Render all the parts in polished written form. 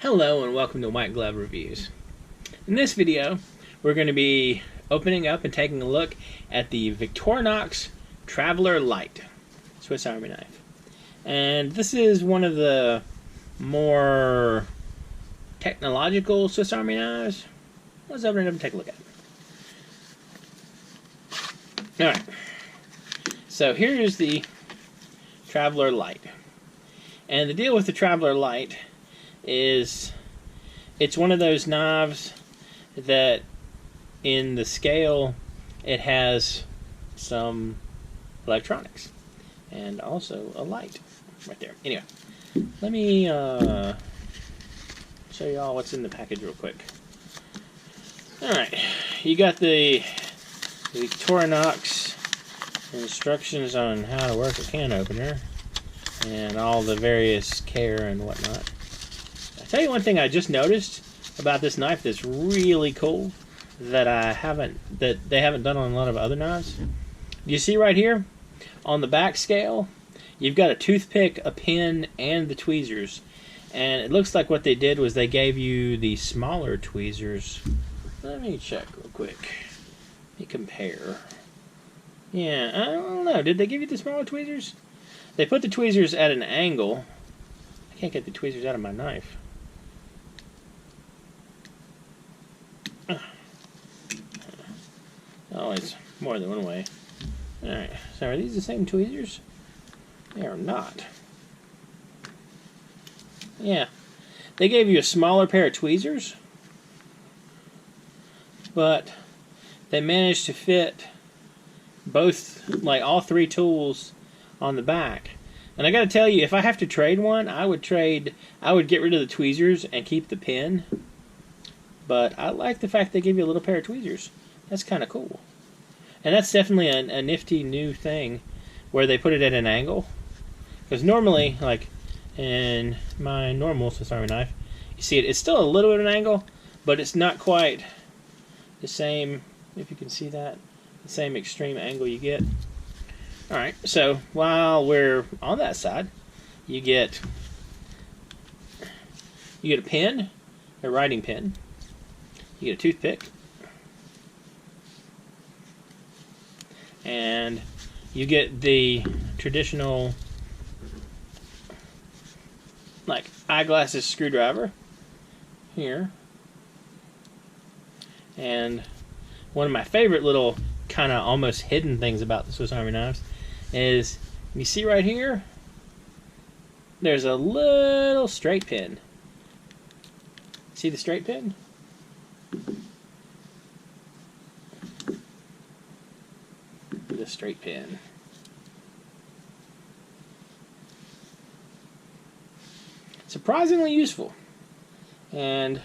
Hello and welcome to White Glove Reviews. In this video, we're going to be opening up and taking a look at the Victorinox Traveler Lite Swiss Army knife. And this is one of the more technological Swiss Army knives. Let's open it up and take a look at it. Alright, so here's the Traveler Lite. And the deal with the Traveler Lite is it's one of those knives that in the scale it has some electronics and also a light right there. Anyway, let me show you all what's in the package real quick. Alright, you got the Victorinox instructions on how to work a can opener and all the various care and whatnot. I'll tell you one thing I just noticed about this knife that's really cool that they haven't done on a lot of other knives. You see right here on the back scale, you've got a toothpick, a pin, and the tweezers. And it looks like what they did was they gave you the smaller tweezers. Let me check real quick. Let me compare. Yeah, I don't know. Did they give you the smaller tweezers? They put the tweezers at an angle. I can't get the tweezers out of my knife. Oh, it's more than one way. Alright, so are these the same tweezers? They are not. Yeah. They gave you a smaller pair of tweezers, but they managed to fit both, like all three tools on the back. And I gotta tell you, if I have to trade one, I would get rid of the tweezers and keep the pin. But I like the fact they give you a little pair of tweezers. That's kind of cool. And that's definitely a nifty new thing where they put it at an angle. Because normally, like in my normal Swiss Army knife, you see it's still a little bit of an angle, but it's not quite the same, if you can see that, the same extreme angle you get. Alright, so while we're on that side, you get a pen, a writing pen, you get a toothpick, and you get the traditional like eyeglasses screwdriver here. And one of my favorite little kind of almost hidden things about the Swiss Army knives is, you see right here, there's a little straight pin. See the straight pin? The straight pin. Surprisingly useful. And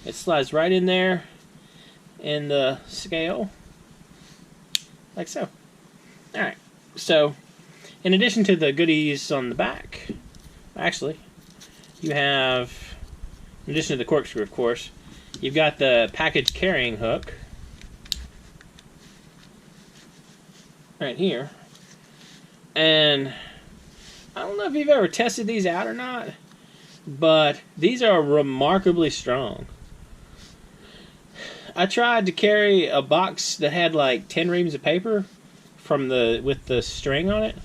it slides right in there in the scale, like so. Alright, so in addition to the goodies on the back, actually, you have, in addition to the corkscrew, of course, you've got the package carrying hook right here. And I don't know if you've ever tested these out or not, but these are remarkably strong. I tried to carry a box that had like 10 reams of paper with the string on it,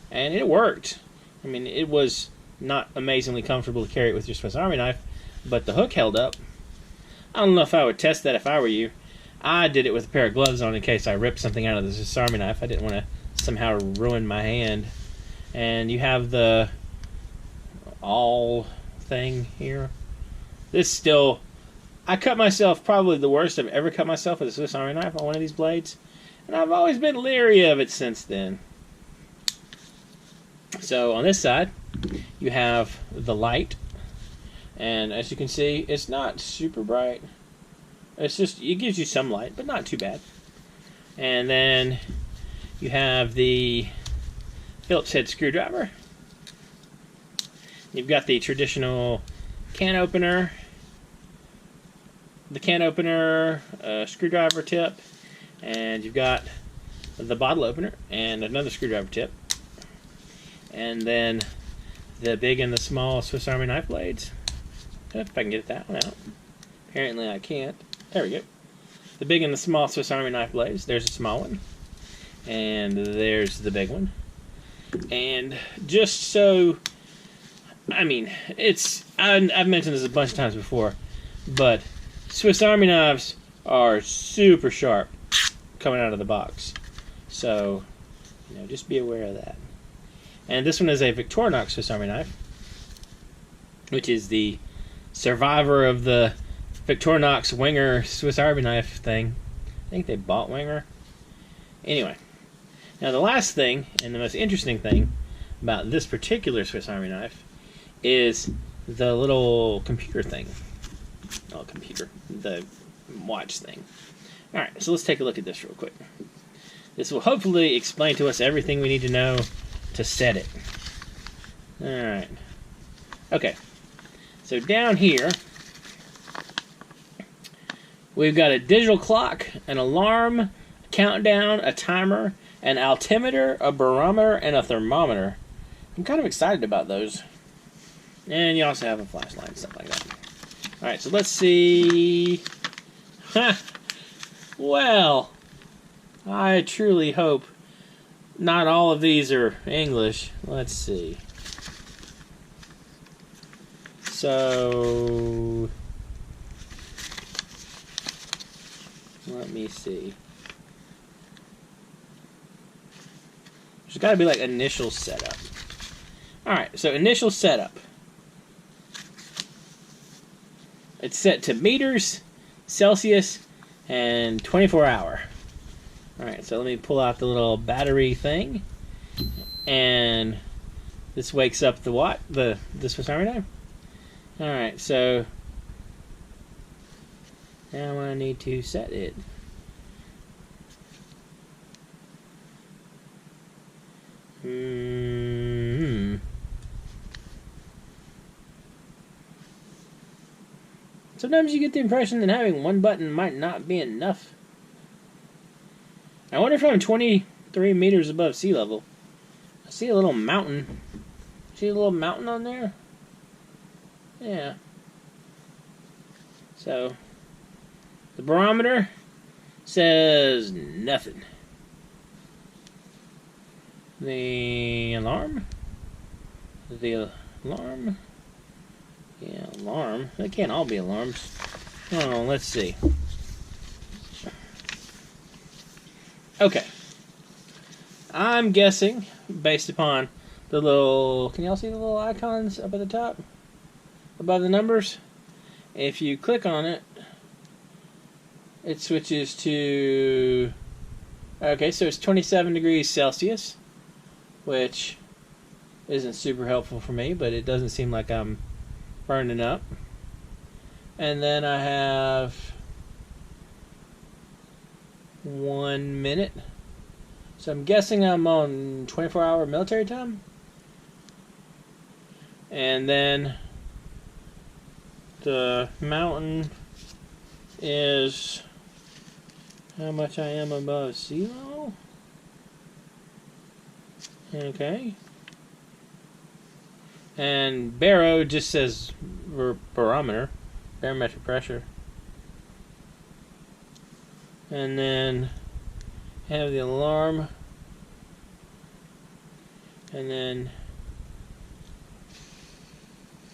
and it worked. I mean, it was not amazingly comfortable to carry it with your Swiss Army knife, but the hook held up. I don't know if I would test that if I were you. I did it with a pair of gloves on in case I ripped something out of the Swiss Army knife. I didn't want to somehow ruin my hand. And you have the awl thing here. This still, I cut myself probably the worst I've ever cut myself with a Swiss Army knife on one of these blades. And I've always been leery of it since then. So on this side, you have the light. And as you can see, it's not super bright. It's just, it gives you some light, but not too bad. And then you have the Phillips head screwdriver. You've got the traditional can opener, screwdriver tip, and you've got the bottle opener and another screwdriver tip. And then the big and the small Swiss Army knife blades. If I can get that one out. Apparently I can't. There we go. The big and the small Swiss Army knife blades. There's a small one. And there's the big one. And just so... I mean, I've mentioned this a bunch of times before, but Swiss Army knives are super sharp coming out of the box. So, just be aware of that. And this one is a Victorinox Swiss Army knife, which is the survivor of the Victorinox Winger Swiss Army knife thing. I think they bought Winger. Anyway, now the last thing, and the most interesting thing about this particular Swiss Army knife is the little computer thing. Oh, the watch thing. Alright, so let's take a look at this real quick. This will hopefully explain to us everything we need to know to set it. Alright. Okay. So down here, we've got a digital clock, an alarm, a countdown, a timer, an altimeter, a barometer, and a thermometer. I'm kind of excited about those. And you also have a flashlight and stuff like that. Alright, so let's see. Well, I truly hope not all of these are English. Let's see. So, let me see. There's got to be like initial setup. Alright, so initial setup. It's set to meters, Celsius, and 24-hour. Alright, so let me pull out the little battery thing. And this wakes up the what? The Swiss Army knife? Alright, so now I need to set it. Sometimes you get the impression that having one button might not be enough. I wonder if I'm 23 meters above sea level. I see a little mountain. See a little mountain on there? Yeah. So, the barometer says nothing. The alarm? Yeah, alarm. They can't all be alarms. Oh, let's see. Okay. I'm guessing, based upon the little... Can y'all see the little icons up at the top? Above the numbers? If you click on it, it switches to... Okay, so it's 27 degrees Celsius, which isn't super helpful for me, but it doesn't seem like I'm burning up. And then I have 1 minute. So I'm guessing I'm on 24-hour military time. And then the mountain is how much I am above sea level. Okay. And baro just says barometer, barometric pressure. And then have the alarm. And then,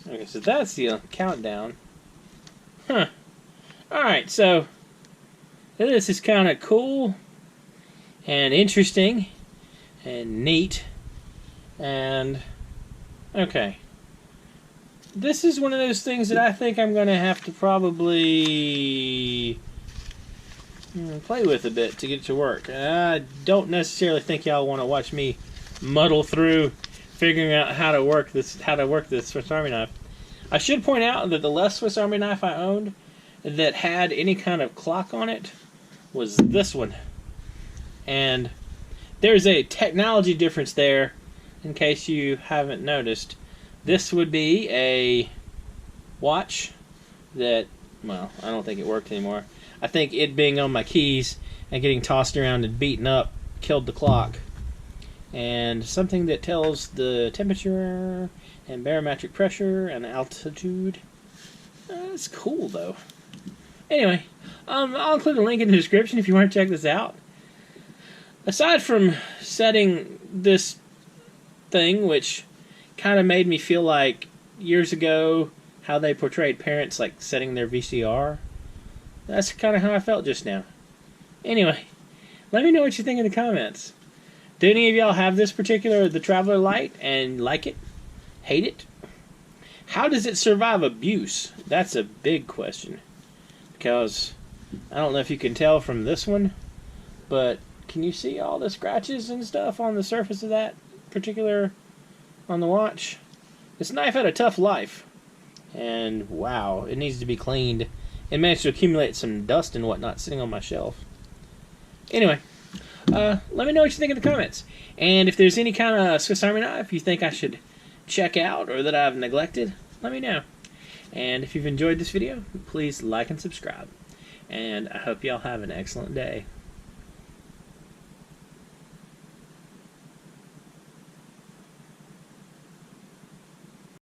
okay, so that's the countdown. Huh. Alright, so this is kind of cool and interesting and neat. And okay, this is one of those things that I think I'm going to have to probably play with a bit to get it to work. I don't necessarily think y'all want to watch me muddle through figuring out how to work this Swiss Army knife. I should point out that the last Swiss Army knife I owned that had any kind of clock on it was this one. And there's a technology difference there, in case you haven't noticed. This would be a watch that, well, I don't think it worked anymore. I think it being on my keys and getting tossed around and beaten up killed the clock. And something that tells the temperature and barometric pressure and altitude. That's cool, though. Anyway, I'll include a link in the description if you want to check this out. Aside from setting this thing, which kind of made me feel like years ago how they portrayed parents like setting their VCR, that's kind of how I felt just now. Anyway, let me know what you think in the comments. Do any of y'all have this particular, the Traveler Lite, and like it? Hate it? How does it survive abuse? That's a big question. Because, I don't know if you can tell from this one, but can you see all the scratches and stuff on the surface of that particular, on the watch? This knife had a tough life. And, wow, it needs to be cleaned. It managed to accumulate some dust and whatnot sitting on my shelf. Anyway, let me know what you think in the comments. And if there's any kind of Swiss Army knife you think I should check out or that I've neglected, let me know. And if you've enjoyed this video, please like and subscribe. And I hope y'all have an excellent day.